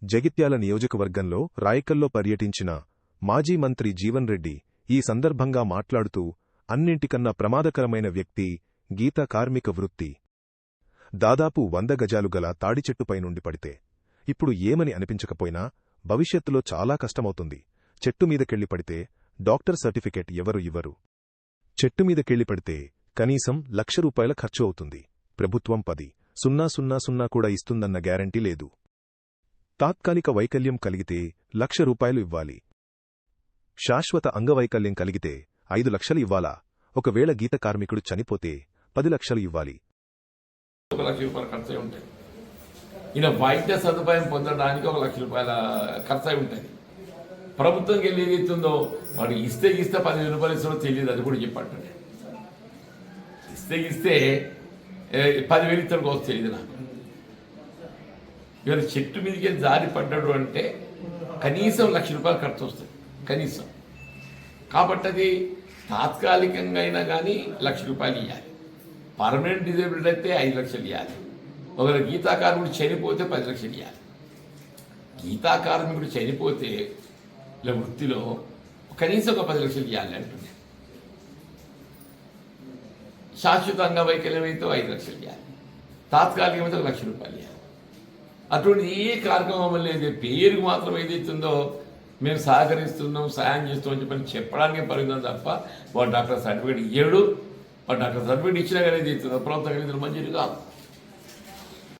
జగిత్యాల నియోజకవర్గంలో రాయకల్లో పర్యటించిన మాజీ మంత్రి జీవన్ రెడ్డి ఈ సందర్భంగా మాట్లాడుతూ అన్నింటికన్నా ప్రమాదకరమైన వ్యక్తి గీత కార్మిక వృత్తి. దాదాపు 100 గజాలు గల తాడిచెట్టుపై నుండి పడితే ఇప్పుడు ఏమని అనిపించకపోయినా భవిష్యత్తులో చాలా కష్టమవుతుంది. చెట్టుమీదకెళ్లి పడితే డాక్టర్ సర్టిఫికెట్ ఎవరు ఇవ్వరు. చెట్టుమీదకెళ్లి పడితే కనీసం ₹1,00,000 ఖర్చు అవుతుంది. ప్రభుత్వం 10,000 కూడా ఇస్తుందన్న గ్యారంటీ లేదు. తాత్కాలిక వైకల్యం కలిగితే ₹1,00,000 ఇవ్వాలి. శాశ్వత అంగవైకల్యం కలిగితే 5 లక్షలు ఇవ్వాలా? ఒకవేళ గీత కార్మికుడు చనిపోతే 10 లక్షలు ఇవ్వాలి. ₹1,00,000 ఖర్చు ఉంటాయి. ఈయన వైద్య సదుపాయం పొందడానికి ₹1,00,000 ఖర్చు ఉంటుంది. ప్రభుత్వంకి వెళ్ళి ఏదైతుందో వాడు ఇస్తే ₹10,000 ఇస్తాడో తెలియదు. అది కూడా చెప్పండి. ఇస్తే 10,000 ఇస్తాడు కోసం తెలియదు నాకు. ఇవాళ చెట్టు మీదకి వెళ్ళి జారి పడ్డాడు అంటే కనీసం ₹1,00,000 ఖర్చు వస్తుంది కనీసం. కాబట్టి అది తాత్కాలికంగా అయినా కానీ ₹1,00,000 ఇవ్వాలి. పర్మనెంట్ డిజేబుల్డ్ అయితే 5 లక్షలు ఇవ్వాలి. ఒకవేళ గీతా కార్మికుడు చనిపోతే 10 లక్షలు ఇవ్వాలి. గీతా కార్మికుడు చనిపోతే ఇలా వృత్తిలో కనీసం ఒక 10 లక్షలు ఇవ్వాలి అంటుంది. శాశ్వత అంగవైకల్యం అయితే 5 లక్షలు ఇవ్వాలి. తాత్కాలికమైతే ₹1,00,000 ఇవ్వాలి. అటువంటి ఏ కార్యక్రమం లేదు. పేరుకు మాత్రం ఏదైతుందో మేము సహకరిస్తున్నాం, సాయం చేస్తామని చెప్పని చెప్పడానికి పరిమితం తప్ప వాడు డాక్టర్ సర్టిఫికేట్ ఇయ్యడు. వాడు డాక్టర్ సర్టిఫికేట్ ఇచ్చినా కానీ ఏదైతుందో ప్రభుత్వం మంచిది కాదు.